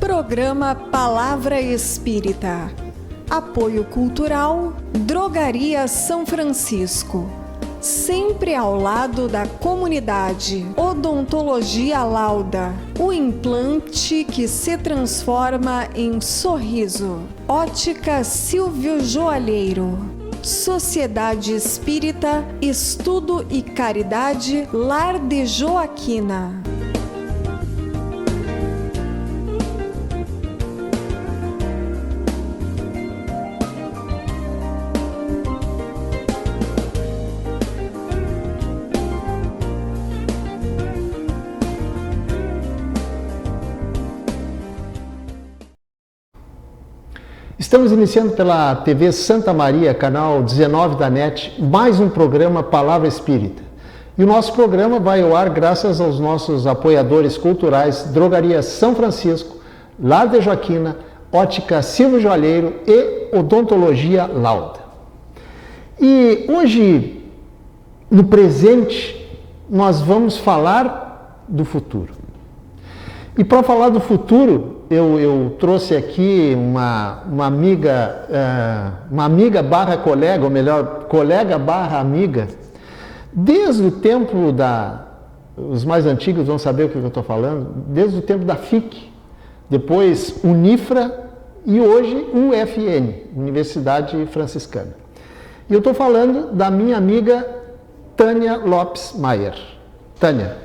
Programa Palavra Espírita. Apoio Cultural, Drogaria São Francisco. Sempre ao lado da comunidade. Odontologia Lauda. O implante que se transforma em sorriso. Ótica Silvio Joalheiro. Sociedade Espírita, Estudo e Caridade, Lar de Joaquina. Estamos iniciando pela TV Santa Maria, canal 19 da NET, mais um programa Palavra Espírita. E o nosso programa vai ao ar graças aos nossos apoiadores culturais, Drogaria São Francisco, Lar de Joaquina, Ótica Silvio Joalheiro e Odontologia Lauda. E hoje, no presente, nós vamos falar do futuro. E para falar do futuro, eu trouxe aqui uma amiga barra colega, ou melhor, colega barra amiga, desde o tempo os mais antigos vão saber o que eu estou falando, desde o tempo da FIC, depois Unifra e hoje UFN, Universidade Franciscana. E eu estou falando da minha amiga Tânia Lopes Maier. Tânia,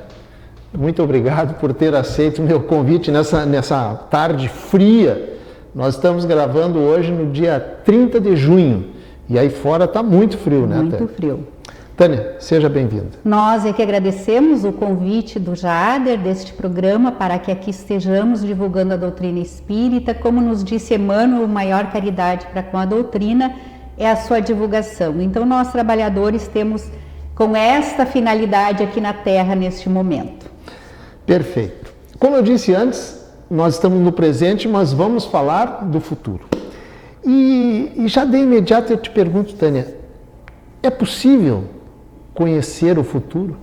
muito obrigado por ter aceito o meu convite nessa tarde fria. Nós estamos gravando hoje no dia 30 de junho. E aí fora está muito frio, né, Tânia? Muito frio. Tânia, seja bem-vinda. Nós é que agradecemos o convite do Jader deste programa para que aqui estejamos divulgando a doutrina espírita. Como nos disse Emmanuel, maior caridade para com a doutrina é a sua divulgação. Então nós, trabalhadores, temos com esta finalidade aqui na Terra neste momento. Perfeito. Como eu disse antes, nós estamos no presente, mas vamos falar do futuro. E já de imediato eu te pergunto, Tânia, é possível conhecer o futuro?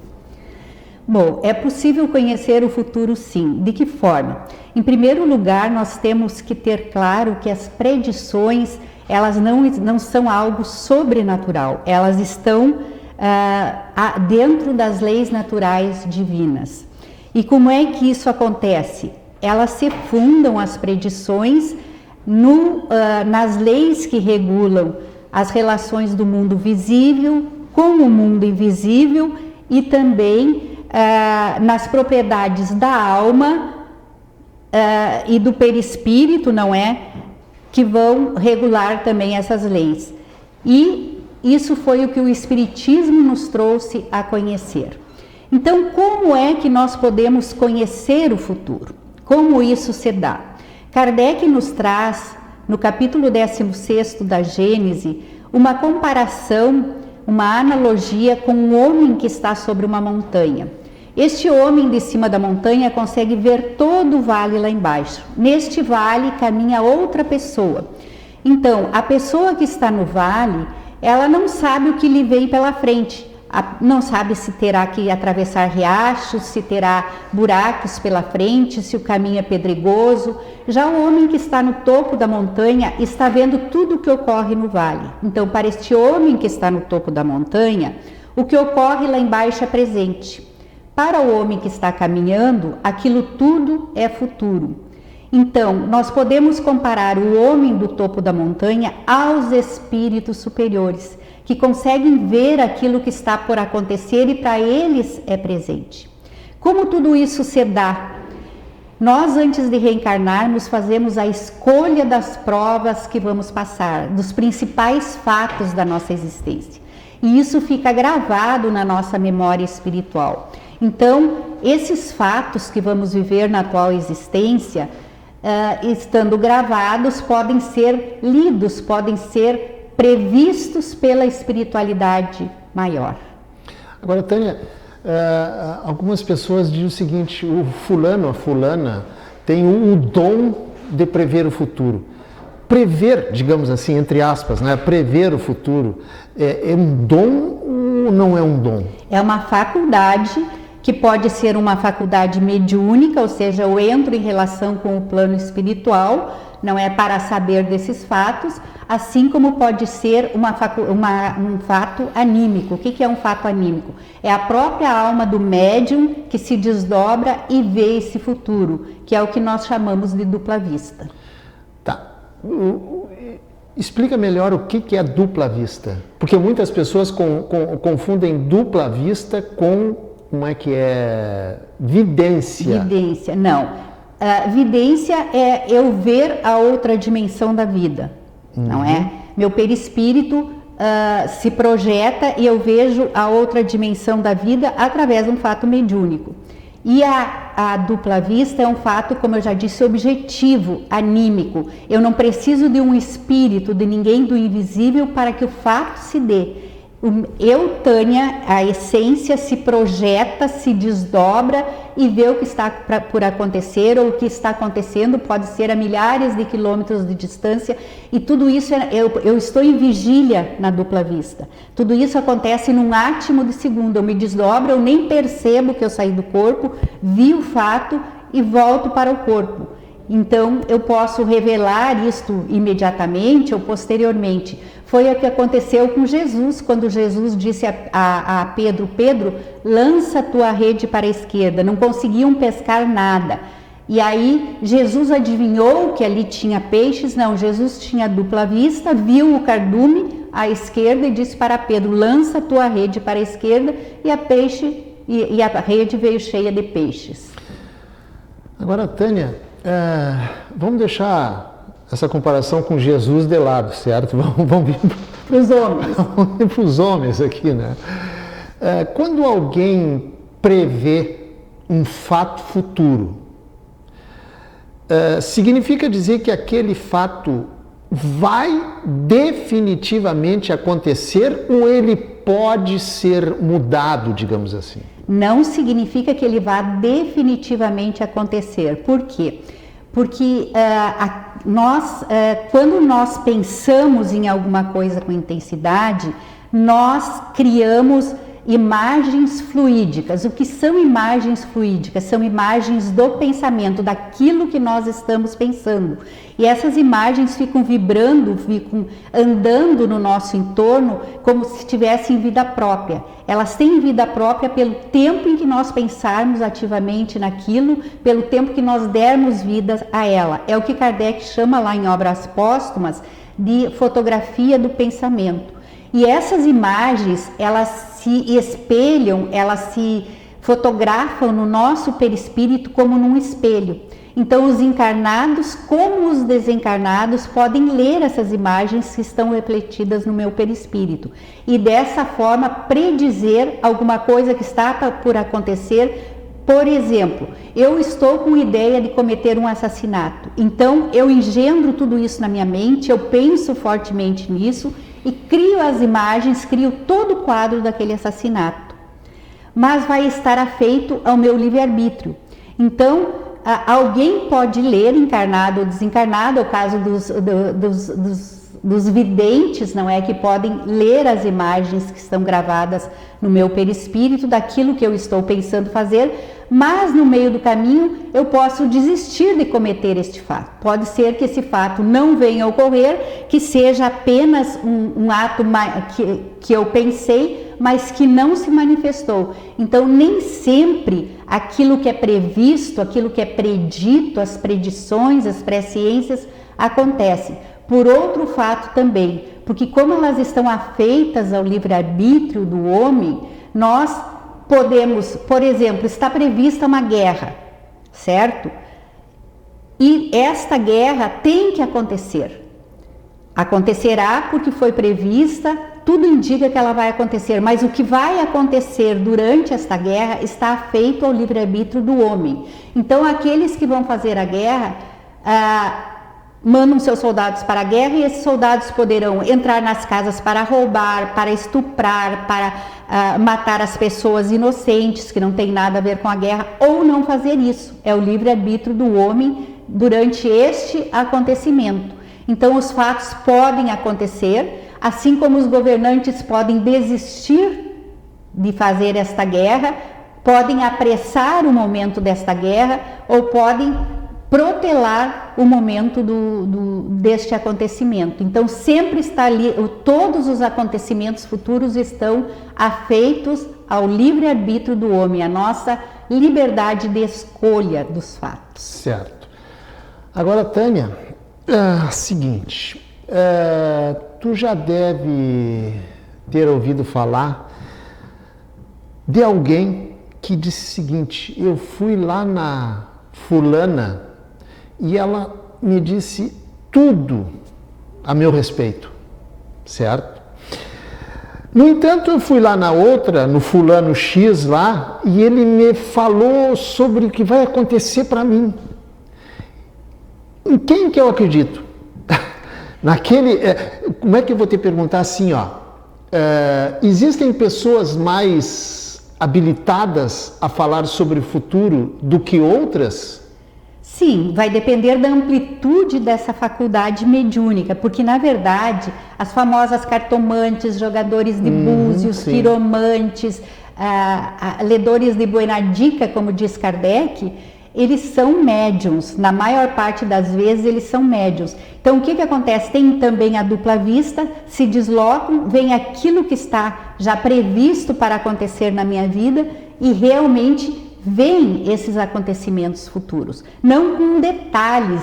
Bom, é possível conhecer o futuro sim. De que forma? Em primeiro lugar, nós temos que ter claro que as predições, elas não são algo sobrenatural, elas estão dentro das leis naturais divinas. E como é que isso acontece? Elas se fundam, as predições, nas leis que regulam as relações do mundo visível com o mundo invisível e também nas propriedades da alma e do perispírito, não é? Que vão regular também essas leis. E isso foi o que o Espiritismo nos trouxe a conhecer. Então, como é que nós podemos conhecer o futuro? Como isso se dá? Kardec nos traz, no capítulo 16º da Gênese, uma comparação, uma analogia com um homem que está sobre uma montanha. Este homem de cima da montanha consegue ver todo o vale lá embaixo. Neste vale caminha outra pessoa. Então, a pessoa que está no vale, ela não sabe o que lhe vem pela frente. Não sabe se terá que atravessar riachos, se terá buracos pela frente, se o caminho é pedregoso. Já o homem que está no topo da montanha está vendo tudo o que ocorre no vale. Então, para este homem que está no topo da montanha, o que ocorre lá embaixo é presente. Para o homem que está caminhando, aquilo tudo é futuro. Então, nós podemos comparar o homem do topo da montanha aos espíritos superiores, que conseguem ver aquilo que está por acontecer e para eles é presente. Como tudo isso se dá? Nós, antes de reencarnarmos, fazemos a escolha das provas que vamos passar, dos principais fatos da nossa existência. E isso fica gravado na nossa memória espiritual. Então, esses fatos que vamos viver na atual existência, estando gravados, podem ser lidos, podem ser previstos pela espiritualidade maior. Agora, Tânia, algumas pessoas dizem o seguinte: o fulano, a fulana, tem o dom de prever o futuro. Prever, digamos assim, entre aspas, né? Prever o futuro, é um dom ou não é um dom? É uma faculdade que pode ser uma faculdade mediúnica, ou seja, eu entro em relação com o plano espiritual, não é para saber desses fatos, assim como pode ser um fato anímico. O que é um fato anímico? É a própria alma do médium que se desdobra e vê esse futuro, que é o que nós chamamos de dupla vista. Tá. Explica melhor o que é dupla vista, porque muitas pessoas confundem dupla vista com, como é que é, vidência. Vidência, não. Vidência é eu ver a outra dimensão da vida, não é? Meu perispírito se projeta e eu vejo a outra dimensão da vida através de um fato mediúnico. E a dupla vista é um fato, como eu já disse, objetivo, anímico. Eu não preciso de um espírito, de ninguém do invisível para que o fato se dê. Eu, Tânia, a essência se projeta, se desdobra e vê o que está por acontecer ou o que está acontecendo, pode ser a milhares de quilômetros de distância, e tudo isso, eu estou em vigília na dupla vista. Tudo isso acontece num átimo de segundo, eu me desdobro, eu nem percebo que eu saí do corpo, vi o fato e volto para o corpo. Então, eu posso revelar isto imediatamente ou posteriormente. Foi o que aconteceu com Jesus, quando Jesus disse a Pedro: Pedro, lança tua rede para a esquerda. Não conseguiam pescar nada. E aí, Jesus adivinhou que ali tinha peixes. Não, Jesus tinha dupla vista, viu o cardume à esquerda e disse para Pedro: lança tua rede para a esquerda, e a rede veio cheia de peixes. Agora, Tânia, vamos deixar essa comparação com Jesus de lado, certo? Vamos vir para os homens. Vamos vir para os homens aqui, né? Quando alguém prevê um fato futuro, significa dizer que aquele fato vai definitivamente acontecer ou ele pode ser mudado, digamos assim? Não significa que ele vá definitivamente acontecer. Por quê? Porque quando nós pensamos em alguma coisa com intensidade, nós criamos imagens fluídicas. O que são imagens fluídicas? São imagens do pensamento, daquilo que nós estamos pensando. E essas imagens ficam vibrando, ficam andando no nosso entorno como se tivessem vida própria. Elas têm vida própria pelo tempo em que nós pensarmos ativamente naquilo, pelo tempo que nós dermos vida a ela. É o que Kardec chama lá em Obras Póstumas de fotografia do pensamento. E essas imagens, elas se espelham, elas se fotografam no nosso perispírito como num espelho. Então, os encarnados, como os desencarnados, podem ler essas imagens que estão refletidas no meu perispírito. E dessa forma, predizer alguma coisa que está por acontecer. Por exemplo, eu estou com ideia de cometer um assassinato. Então, eu engendro tudo isso na minha mente, eu penso fortemente nisso e crio as imagens, crio todo o quadro daquele assassinato. Mas vai estar afeito ao meu livre-arbítrio. Então, alguém pode ler, encarnado ou desencarnado, é o caso dos videntes, não é? Que podem ler as imagens que estão gravadas no meu perispírito, daquilo que eu estou pensando fazer, mas no meio do caminho eu posso desistir de cometer este fato. Pode ser que esse fato não venha a ocorrer, que seja apenas um ato que eu pensei, mas que não se manifestou. Então, nem sempre aquilo que é previsto, aquilo que é predito, as predições, as presciências acontecem. Por outro fato também, porque como elas estão afeitas ao livre-arbítrio do homem, nós podemos, por exemplo, está prevista uma guerra, certo? E esta guerra tem que acontecer. Acontecerá porque foi prevista, tudo indica que ela vai acontecer, mas o que vai acontecer durante esta guerra está afeito ao livre-arbítrio do homem. Então, aqueles que vão fazer a guerra mandam seus soldados para a guerra e esses soldados poderão entrar nas casas para roubar, para estuprar, para matar as pessoas inocentes que não tem nada a ver com a guerra, ou não fazer isso. É o livre-arbítrio do homem durante este acontecimento. Então, os fatos podem acontecer, assim como os governantes podem desistir de fazer esta guerra, podem apressar o momento desta guerra ou podem protelar o momento deste acontecimento. Então sempre está ali, todos os acontecimentos futuros estão afeitos ao livre-arbítrio do homem, a nossa liberdade de escolha dos fatos. Certo. Agora, Tânia, seguinte, tu já deve ter ouvido falar de alguém que disse o seguinte: eu fui lá na fulana e ela me disse tudo a meu respeito, certo? No entanto, eu fui lá na outra, no fulano X lá, e ele me falou sobre o que vai acontecer para mim. Em quem que eu acredito? Como é que eu vou te perguntar assim, ó? Existem pessoas mais habilitadas a falar sobre o futuro do que outras? Sim, vai depender da amplitude dessa faculdade mediúnica, porque na verdade as famosas cartomantes, jogadores de búzios, sim. quiromantes, ledores de buena dica, como diz Kardec, eles são médiums, na maior parte das vezes eles são médiums. Então o que acontece? Tem também a dupla vista, se deslocam, vem aquilo que está já previsto para acontecer na minha vida e realmente veem esses acontecimentos futuros, não com detalhes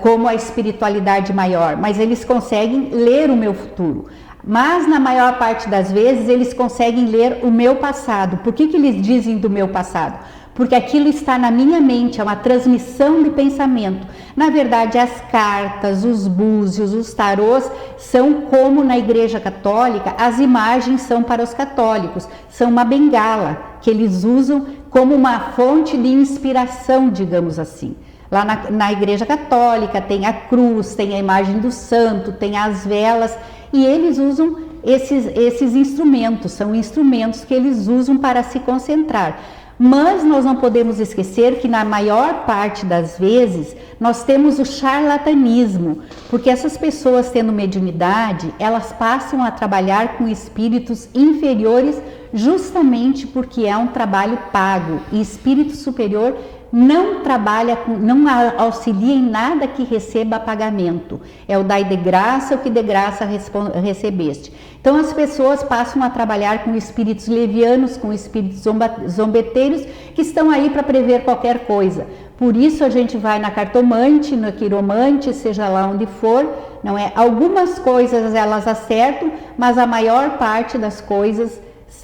como a espiritualidade maior, mas eles conseguem ler o meu futuro. Mas na maior parte das vezes eles conseguem ler o meu passado. Por que eles dizem do meu passado? Porque aquilo está na minha mente, é uma transmissão de pensamento. Na verdade, as cartas, os búzios, os tarôs são como na Igreja Católica, as imagens são para os católicos, são uma bengala que eles usam como uma fonte de inspiração, digamos assim. Lá na Igreja Católica tem a cruz, tem a imagem do santo, tem as velas, e eles usam esses instrumentos, são instrumentos que eles usam para se concentrar. Mas nós não podemos esquecer que na maior parte das vezes nós temos o charlatanismo, porque essas pessoas tendo mediunidade, elas passam a trabalhar com espíritos inferiores justamente porque é um trabalho pago, e espírito superior não trabalha, não auxilia em nada que receba pagamento. É o dai de graça, o que de graça recebeste. Então as pessoas passam a trabalhar com espíritos levianos, com espíritos zombeteiros, que estão aí para prever qualquer coisa. Por isso a gente vai na cartomante, no quiromante, seja lá onde for, não é? Algumas coisas elas acertam, mas a maior parte das coisas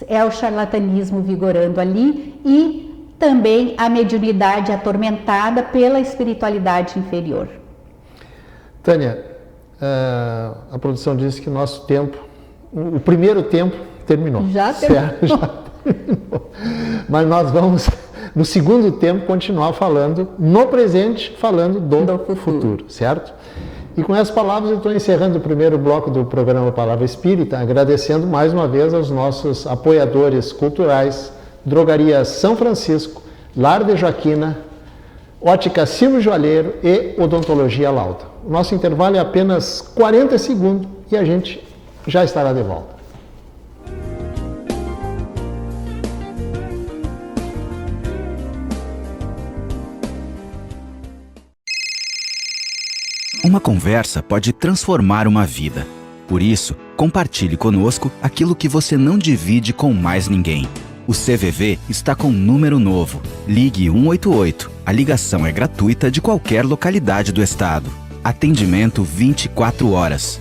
é o charlatanismo vigorando ali e também a mediunidade atormentada pela espiritualidade inferior. Tânia, a produção disse que o nosso tempo, o primeiro tempo terminou. Já terminou. Certo? Já terminou. Mas nós vamos, no segundo tempo, continuar falando, no presente, falando do futuro, certo? E com essas palavras eu estou encerrando o primeiro bloco do programa Palavra Espírita, agradecendo mais uma vez aos nossos apoiadores culturais, Drogaria São Francisco, Lar de Joaquina, Ótica Silvio Joalheiro e Odontologia Lauda. O nosso intervalo é apenas 40 segundos e a gente já estará de volta. Uma conversa pode transformar uma vida. Por isso, compartilhe conosco aquilo que você não divide com mais ninguém. O CVV está com um número novo. Ligue 188. A ligação é gratuita de qualquer localidade do estado. Atendimento 24 horas.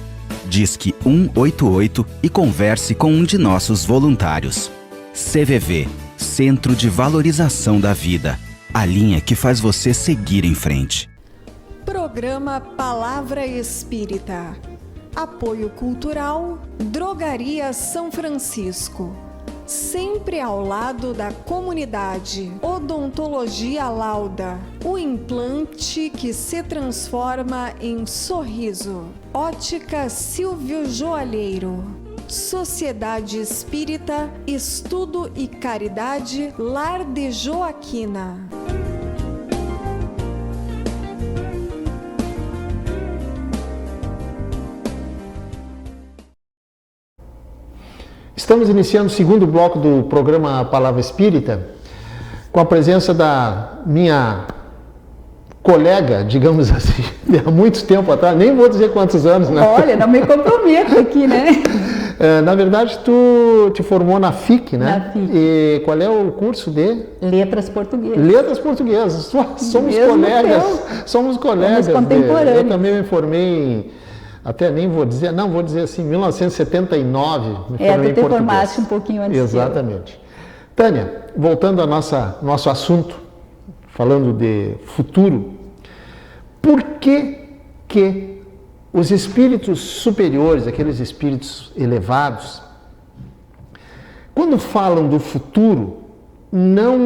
Disque 188 e converse com um de nossos voluntários. CVV, Centro de Valorização da Vida. A linha que faz você seguir em frente. Programa Palavra Espírita. Apoio Cultural, Drogaria São Francisco. Sempre ao lado da comunidade. Odontologia Lauda. O implante que se transforma em sorriso. Ótica Silvio Joalheiro. Sociedade Espírita, Estudo e Caridade, Lar de Joaquina. Estamos iniciando o segundo bloco do programa Palavra Espírita, com a presença da minha colega, digamos assim, há muito tempo atrás, nem vou dizer quantos anos, né? Olha, não me comprometo aqui, né? Na verdade, tu te formou na FIC, né? Na FIC. E qual é o curso de? Letras Portuguesas. Letras Portuguesas. Somos Mesmo colegas. teu. Somos colegas. Somos contemporâneos. Eu também me formei, até nem vou dizer, não, vou dizer assim, 1979. Me formei tu em te português. formaste um pouquinho antes. Exatamente. Tânia, voltando ao nosso assunto, falando de futuro, por que os espíritos superiores, aqueles espíritos elevados, quando falam do futuro, não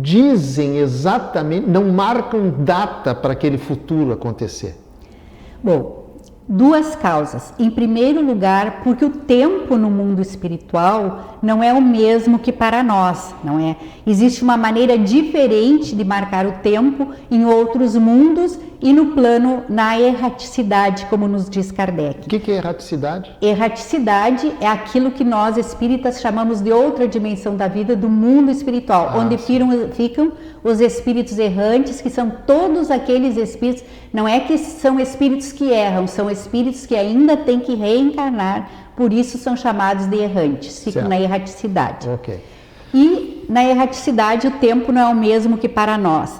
dizem exatamente, não marcam data para aquele futuro acontecer? Bom, duas causas. Em primeiro lugar, porque o tempo no mundo espiritual não é o mesmo que para nós, não é? Existe uma maneira diferente de marcar o tempo em outros mundos e no plano, na erraticidade, como nos diz Kardec. O que é erraticidade? Erraticidade é aquilo que nós espíritas chamamos de outra dimensão da vida, do mundo espiritual, onde ficam os espíritos errantes, que são todos aqueles espíritos, não é que são espíritos que erram, são espíritos que ainda têm que reencarnar, por isso são chamados de errantes, ficam certo. Na erraticidade. Ok. E na erraticidade o tempo não é o mesmo que para nós.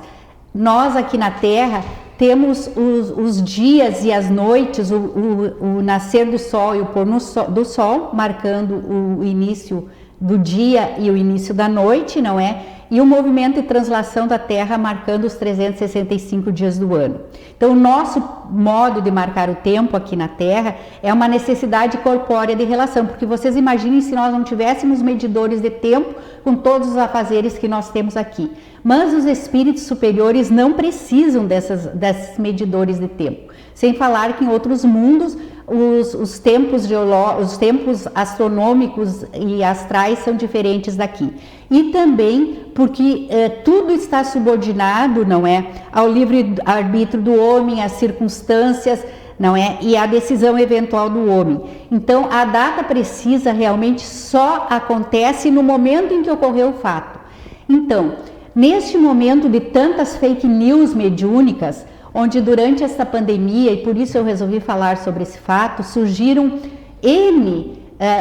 Nós aqui na Terra temos os dias e as noites, o nascer do sol e o pôr do sol, marcando o início do dia e o início da noite, não é? E o movimento de translação da Terra marcando os 365 dias do ano. Então, o nosso modo de marcar o tempo aqui na Terra é uma necessidade corpórea de relação, porque vocês imaginem se nós não tivéssemos medidores de tempo com todos os afazeres que nós temos aqui. Mas os espíritos superiores não precisam desses medidores de tempo. Sem falar que em outros mundos os tempos astronômicos e astrais são diferentes daqui. E também porque tudo está subordinado, não é, ao livre-arbítrio do homem, às circunstâncias, não é, e à decisão eventual do homem. Então, a data precisa realmente só acontece no momento em que ocorreu o fato. Então, neste momento de tantas fake news mediúnicas, onde durante esta pandemia, e por isso eu resolvi falar sobre esse fato, surgiram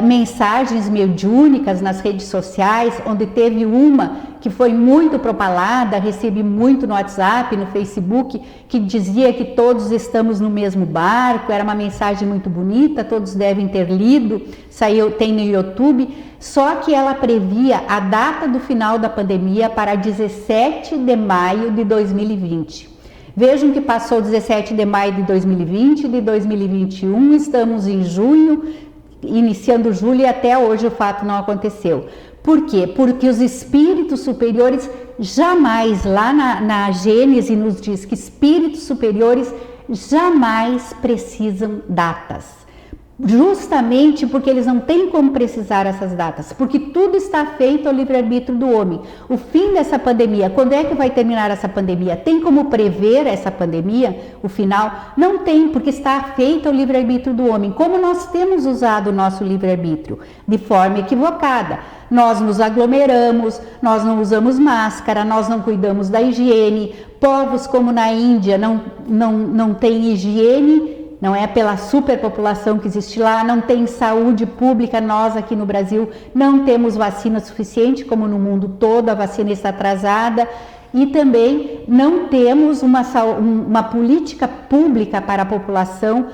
mensagens mediúnicas nas redes sociais, onde teve uma que foi muito propalada, recebi muito no WhatsApp, no Facebook, que dizia que todos estamos no mesmo barco, era uma mensagem muito bonita, todos devem ter lido, tem no YouTube, só que ela previa a data do final da pandemia para 17 de maio de 2020. Vejam que passou 17 de maio de 2020, de 2021, estamos em junho, iniciando julho e até hoje o fato não aconteceu. Por quê? Porque os espíritos superiores jamais, lá na Gênese nos diz que espíritos superiores jamais precisam datas. Justamente porque eles não têm como precisar essas datas, porque tudo está feito ao livre-arbítrio do homem. O fim dessa pandemia, quando é que vai terminar essa pandemia? Tem como prever essa pandemia, o final? Não tem, porque está feito ao livre-arbítrio do homem. Como nós temos usado o nosso livre-arbítrio? De forma equivocada. Nós nos aglomeramos, nós não usamos máscara, nós não cuidamos da higiene. Povos como na Índia não têm higiene, não é, pela superpopulação que existe lá, não tem saúde pública. Nós aqui no Brasil não temos vacina suficiente, como no mundo todo, a vacina está atrasada, e também não temos uma política pública para a população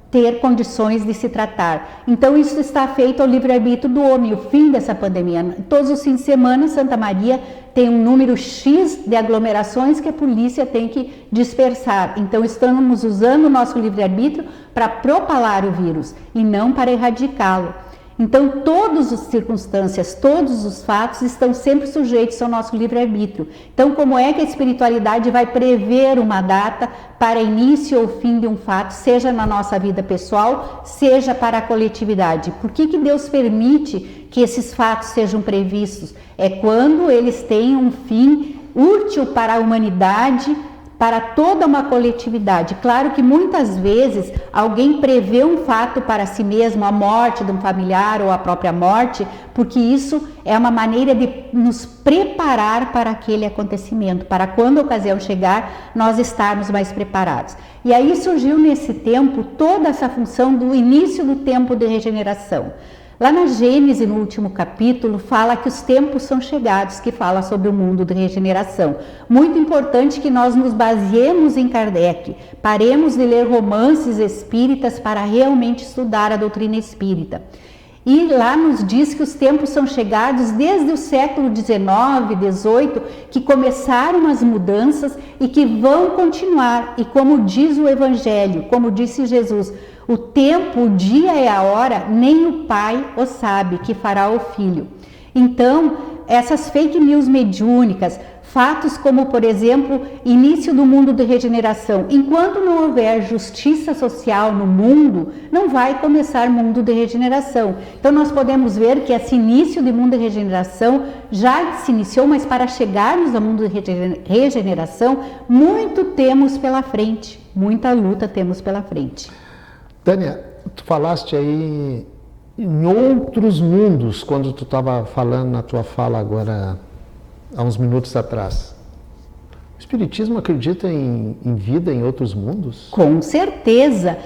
ter condições de se tratar. Então isso está feito ao livre-arbítrio do homem, o fim dessa pandemia. Todos os fins de semana, Santa Maria tem um número X de aglomerações que a polícia tem que dispersar. Então estamos usando o nosso livre-arbítrio para propalar o vírus e não para erradicá-lo. Então todas as circunstâncias, todos os fatos estão sempre sujeitos ao nosso livre-arbítrio. Então como é que a espiritualidade vai prever uma data para início ou fim de um fato, seja na nossa vida pessoal, seja para a coletividade? Por que Deus permite que esses fatos sejam previstos? É quando eles têm um fim útil para a humanidade, para toda uma coletividade. Claro que muitas vezes alguém prevê um fato para si mesmo, a morte de um familiar ou a própria morte, porque isso é uma maneira de nos preparar para aquele acontecimento, para quando a ocasião chegar, nós estarmos mais preparados. E aí surgiu nesse tempo toda essa função do início do tempo de regeneração. Lá na Gênesis, no último capítulo, fala que os tempos são chegados, que fala sobre o mundo de regeneração. Muito importante que nós nos baseemos em Kardec, paremos de ler romances espíritas para realmente estudar a doutrina espírita. E lá nos diz que os tempos são chegados desde o século XIX, XVIII, que começaram as mudanças e que vão continuar. E como diz o Evangelho, como disse Jesus, o tempo, o dia e a hora, nem o Pai o sabe, que fará o Filho. Então, essas fake news mediúnicas, fatos como, por exemplo, início do mundo de regeneração. Enquanto não houver justiça social no mundo, não vai começar mundo de regeneração. Então, nós podemos ver que esse início de mundo de regeneração já se iniciou, mas para chegarmos ao mundo de regeneração, muito temos pela frente, muita luta temos pela frente. Tânia, tu falaste aí em outros mundos, quando tu estava falando na tua fala agora, há uns minutos atrás. O Espiritismo acredita em vida em outros mundos? Com certeza.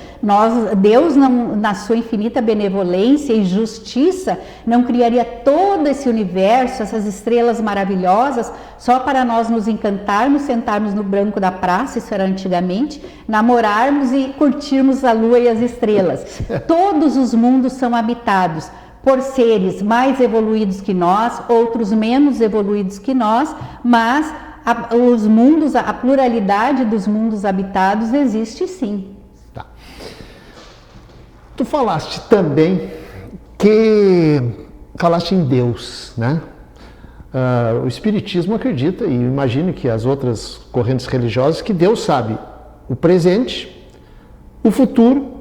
Deus, na sua infinita benevolência e justiça, não criaria todo esse universo, essas estrelas maravilhosas, só para nós nos encantarmos, sentarmos no banco da praça, isso era antigamente, namorarmos e curtirmos a lua e as estrelas. Todos os mundos são habitados por seres mais evoluídos que nós, outros menos evoluídos que nós, mas os mundos, a pluralidade dos mundos habitados existe sim. Tá. Tu falaste também falaste em Deus, né? O Espiritismo acredita, e imagino que as outras correntes religiosas, que Deus sabe o presente, o futuro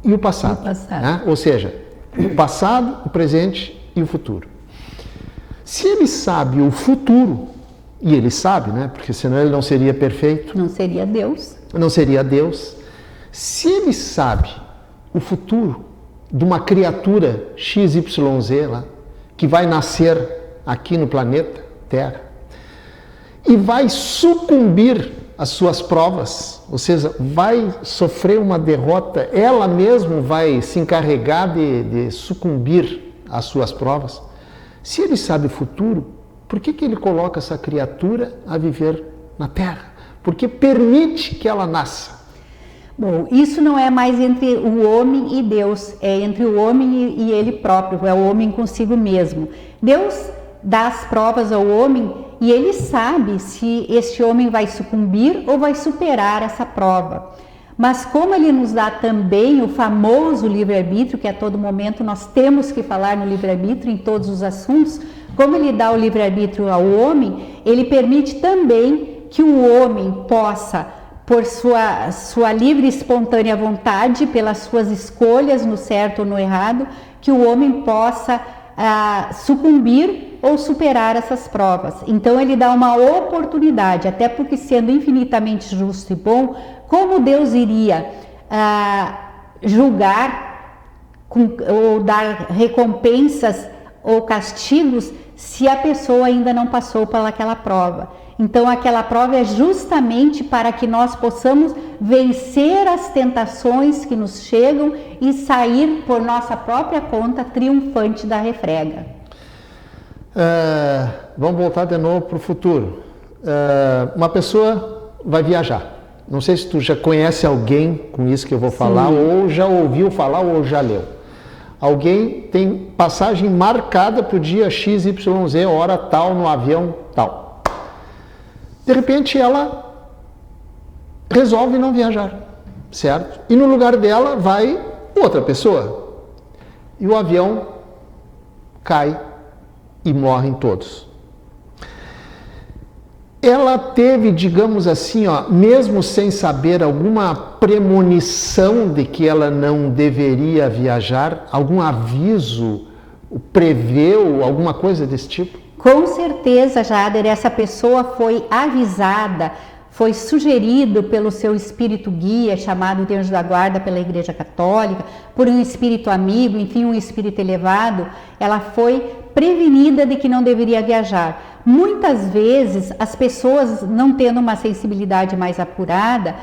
e o passado. Né? Ou seja, o passado, o presente e o futuro. Se ele sabe o futuro, e ele sabe, né? Porque senão ele não seria perfeito. Não seria Deus. Não seria Deus. Se ele sabe o futuro de uma criatura XYZ lá, que vai nascer aqui no planeta Terra, e vai sucumbir às suas provas, ou seja, vai sofrer uma derrota, ela mesma vai se encarregar de sucumbir às suas provas. Se ele sabe o futuro, por que ele coloca essa criatura a viver na Terra? Porque permite que ela nasça. Bom, isso não é mais entre o homem e Deus, é entre o homem e ele próprio, é o homem consigo mesmo. Deus dá as provas ao homem e ele sabe se este homem vai sucumbir ou vai superar essa prova. Mas como ele nos dá também o famoso livre-arbítrio, que a todo momento nós temos que falar no livre-arbítrio em todos os assuntos, como ele dá o livre-arbítrio ao homem, ele permite também que o homem possa, por sua livre e espontânea vontade, pelas suas escolhas no certo ou no errado, que o homem possa sucumbir ou superar essas provas. Então ele dá uma oportunidade, até porque sendo infinitamente justo e bom, como Deus iria julgar ou dar recompensas ou castigos se a pessoa ainda não passou pelaquela prova? Então aquela prova é justamente para que nós possamos vencer as tentações que nos chegam e sair por nossa própria conta triunfante da refrega. Vamos voltar de novo para o futuro. Uma pessoa vai viajar. Não sei se tu já conhece alguém com isso que eu vou falar, ou já ouviu falar, ou já leu. Alguém tem passagem marcada para o dia XYZ, hora tal, no avião tal. De repente ela resolve não viajar, certo? E no lugar dela vai outra pessoa. E o avião cai e morrem todos. Ela teve, digamos assim, mesmo sem saber, alguma premonição de que ela não deveria viajar? Algum aviso? Preveu alguma coisa desse tipo? Com certeza, Jader, essa pessoa foi avisada, foi sugerido pelo seu espírito guia, chamado de anjo da guarda pela Igreja Católica, por um espírito amigo, enfim, um espírito elevado. Ela foi prevenida de que não deveria viajar. Muitas vezes, as pessoas não tendo uma sensibilidade mais apurada,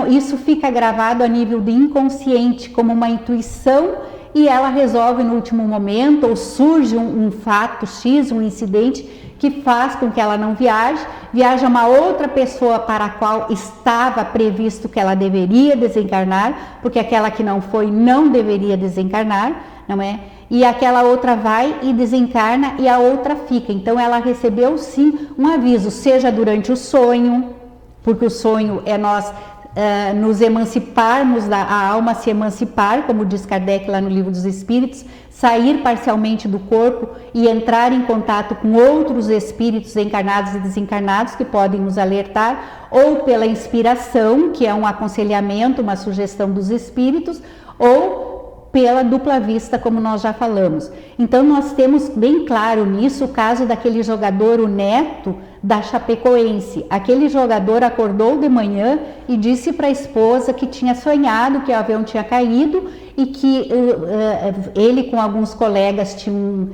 isso fica gravado a nível de inconsciente, como uma intuição, e ela resolve no último momento, ou surge um fato X, um incidente que faz com que ela não viaja uma outra pessoa para a qual estava previsto que ela deveria desencarnar, porque aquela que não foi não deveria desencarnar, não é? E aquela outra vai e desencarna e a outra fica. Então ela recebeu sim um aviso, seja durante o sonho, porque o sonho é nós nos emanciparmos, a alma se emancipar, como diz Kardec lá no Livro dos Espíritos, sair parcialmente do corpo e entrar em contato com outros espíritos encarnados e desencarnados que podem nos alertar, ou pela inspiração, que é um aconselhamento, uma sugestão dos espíritos, ou pela dupla vista, como nós já falamos. Então nós temos bem claro nisso o caso daquele jogador, o Neto, da Chapecoense. Aquele jogador acordou de manhã e disse para a esposa que tinha sonhado que o avião tinha caído e que ele com alguns colegas tinham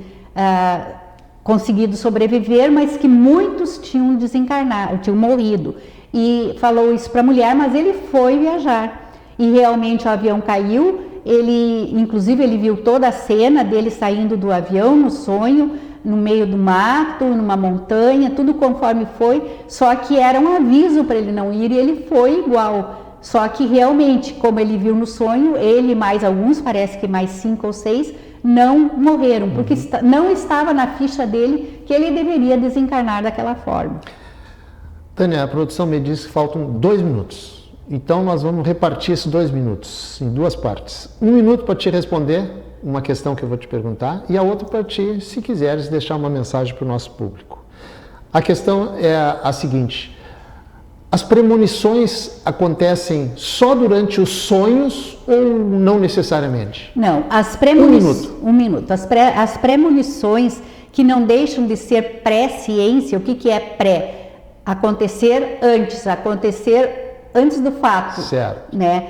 conseguido sobreviver, mas que muitos tinham desencarnado, tinham morrido. E falou isso para a mulher, mas ele foi viajar. E realmente o avião caiu, inclusive ele viu toda a cena dele saindo do avião no sonho, no meio do mato, numa montanha, tudo conforme foi, só que era um aviso para ele não ir e ele foi igual. Só que realmente, como ele viu no sonho, ele mais alguns, parece que mais 5 ou 6, não morreram, porque não estava na ficha dele que ele deveria desencarnar daquela forma. Tânia, a produção me diz que faltam 2 minutos. Então nós vamos repartir esses 2 minutos em 2 partes. 1 minuto para te responder uma questão que eu vou te perguntar e a outra para ti, se quiseres, deixar uma mensagem para o nosso público. A questão é a seguinte: as premonições acontecem só durante os sonhos ou não necessariamente? Não, as premonições... 1 minuto. As premonições que não deixam de ser pré-ciência, o que é pré? Acontecer antes do fato. Certo. Né?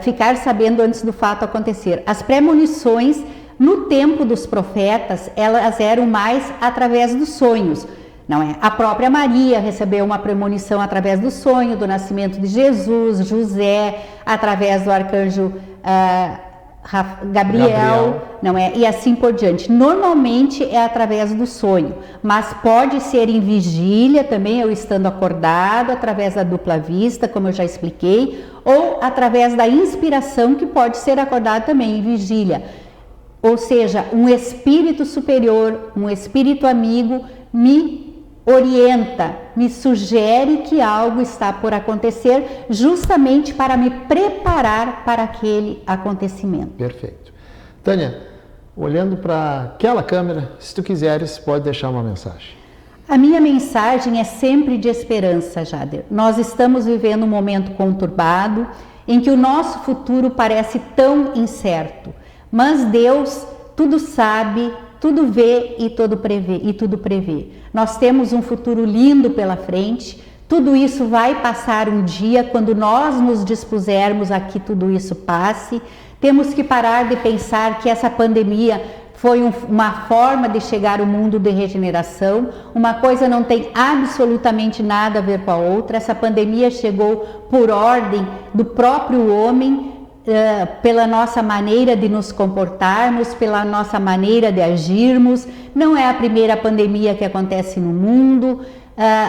Ficar sabendo antes do fato acontecer. As premonições, no tempo dos profetas, elas eram mais através dos sonhos. Não é? A própria Maria recebeu uma premonição através do sonho, do nascimento de Jesus, José, através do arcanjo Gabriel, não é? E assim por diante. Normalmente é através do sonho, mas pode ser em vigília também, eu estando acordado, através da dupla vista, como eu já expliquei, ou através da inspiração, que pode ser acordado também em vigília. Ou seja, um espírito superior, um espírito amigo me orienta, me sugere que algo está por acontecer, justamente para me preparar para aquele acontecimento. Perfeito. Tânia, olhando para aquela câmera, se tu quiseres, pode deixar uma mensagem. A minha mensagem é sempre de esperança, Jader. Nós estamos vivendo um momento conturbado, em que o nosso futuro parece tão incerto, mas Deus tudo sabe, tudo vê e tudo prevê. Nós temos um futuro lindo pela frente. Tudo isso vai passar um dia quando nós nos dispusermos a que tudo isso passe. Temos que parar de pensar que essa pandemia foi uma forma de chegar ao mundo de regeneração. Uma coisa não tem absolutamente nada a ver com a outra. Essa pandemia chegou por ordem do próprio homem, pela nossa maneira de nos comportarmos, pela nossa maneira de agirmos. Não é a primeira pandemia que acontece no mundo,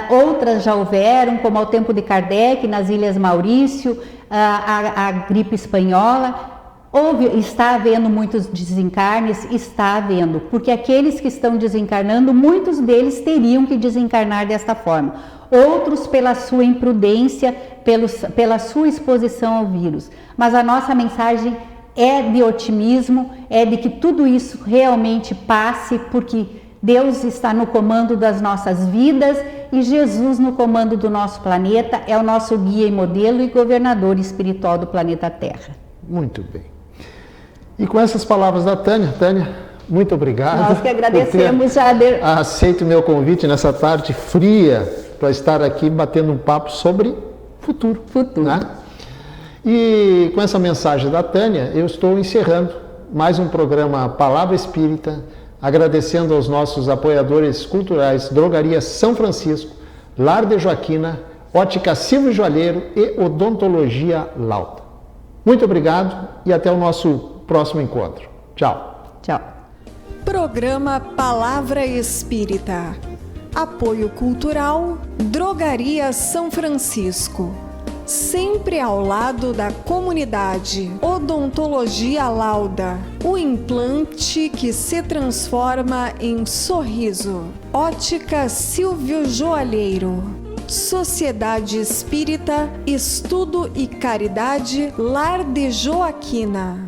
outras já houveram, como ao tempo de Kardec, nas Ilhas Maurício, a gripe espanhola. Está havendo muitos desencarnes? Está havendo, porque aqueles que estão desencarnando, muitos deles teriam que desencarnar desta forma. Outros pela sua imprudência, pela sua exposição ao vírus. Mas a nossa mensagem é de otimismo, é de que tudo isso realmente passe, porque Deus está no comando das nossas vidas e Jesus no comando do nosso planeta, é o nosso guia e modelo e governador espiritual do planeta Terra. Muito bem. E com essas palavras da Tânia, muito obrigado. Nós que agradecemos, Jader. Aceito o meu convite nessa tarde fria para estar aqui batendo um papo sobre futuro. Né? E com essa mensagem da Tânia, eu estou encerrando mais um programa Palavra Espírita, agradecendo aos nossos apoiadores culturais Drogaria São Francisco, Lar de Joaquina, Ótica Silvio Joalheiro e Odontologia Lauda. Muito obrigado e até o nosso próximo encontro. Tchau. Tchau. Programa Palavra Espírita. Apoio Cultural Drogaria São Francisco. Sempre ao lado da comunidade. Odontologia Lauda. O implante que se transforma em sorriso. Ótica Silvio Joalheiro. Sociedade Espírita, Estudo e Caridade, Lar de Joaquina.